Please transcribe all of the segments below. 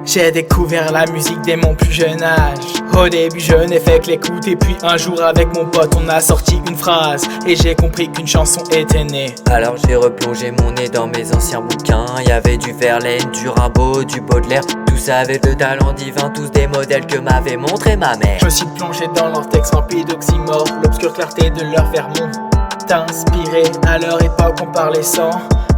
J'ai découvert la musique dès mon plus jeune âge. Au début je n'ai fait que l'écouter, puis un jour avec mon pote on a sorti une phrase et j'ai compris qu'une chanson était née. Alors j'ai replongé mon nez dans mes anciens bouquins. Y'avait du Verlaine, du Rimbaud, du Baudelaire. Tout ça avec le talent divin, tous des modèles que m'avait montré ma mère. Je me suis plongé dans leurs textes remplis d'oxymores. L'obscure clarté de leur vermont t'a inspiré. À leur époque on parlait sans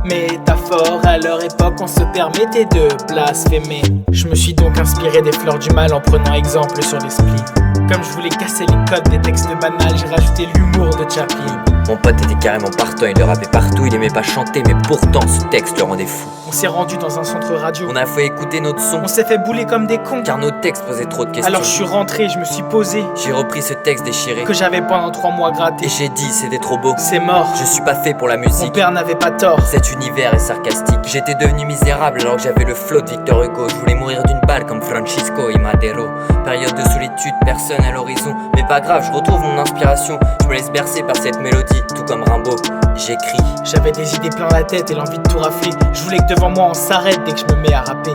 métaphore, à leur époque on se permettait de blasphémer. Je me suis donc inspiré des fleurs du mal en prenant exemple sur les spleens. Comme je voulais casser les codes des textes banals, j'ai rajouté l'humour de Chaplin. Mon pote était carrément partant, il le rappait partout, il aimait pas chanter, mais pourtant ce texte le rendait fou. On s'est rendu dans un centre radio, On a fait écouter notre son, on s'est fait bouler comme des cons. car nos textes posaient trop de questions. Alors je suis rentré, je me suis posé, J'ai repris ce texte déchiré, que j'avais pendant 3 mois gratté. et j'ai dit c'était trop beau. C'est mort, Je suis pas fait pour la mon musique. père n'avait pas tort. Cet univers est sarcastique. J'étais devenu misérable alors que j'avais le flow de Victor Hugo. Je voulais mourir d'une balle comme Francisco et Madero. Période de solitude, personne à l'horizon. Mais pas grave, je retrouve mon inspiration. Je me laisse bercer par cette mélodie, tout comme Rimbaud. J'écris. J'avais des idées plein la tête et l'envie de tout rafler. Je voulais que devant moi on s'arrête dès que je me mets à rapper.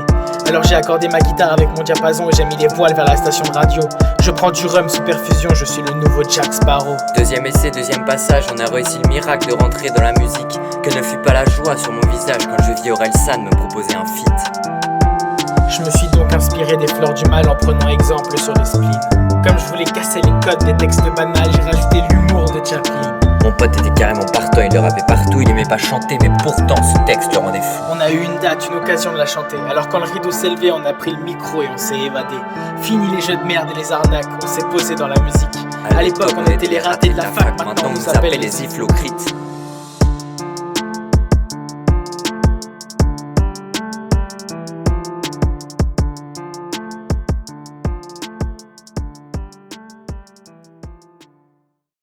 Alors j'ai accordé ma guitare avec mon diapason et j'ai mis les voiles vers la station de radio. Je prends du rhum sous perfusion, je suis le nouveau Jack Sparrow. Deuxième essai, deuxième passage, on a réussi le miracle de rentrer dans la musique. Que ne fut pas la joie sur mon visage quand je vis Orelsan me proposer un feat. Je me suis donc inspiré des fleurs du mal en prenant exemple sur les spleens. Comme je voulais casser les codes des textes banals, j'ai rajouté l'humour de Chaplin. Mon pote était carrément partant, il le rappait partout, il aimait pas chanter, mais pourtant ce texte le rendait fou. On a eu une date, une occasion de la chanter. Alors quand le rideau s'est levé, on a pris le micro et on s'est évadé. Fini les jeux de merde et les arnaques, on s'est posé dans la musique. À l'époque on était les ratés de la fac, maintenant on nous appelle les iflocrites.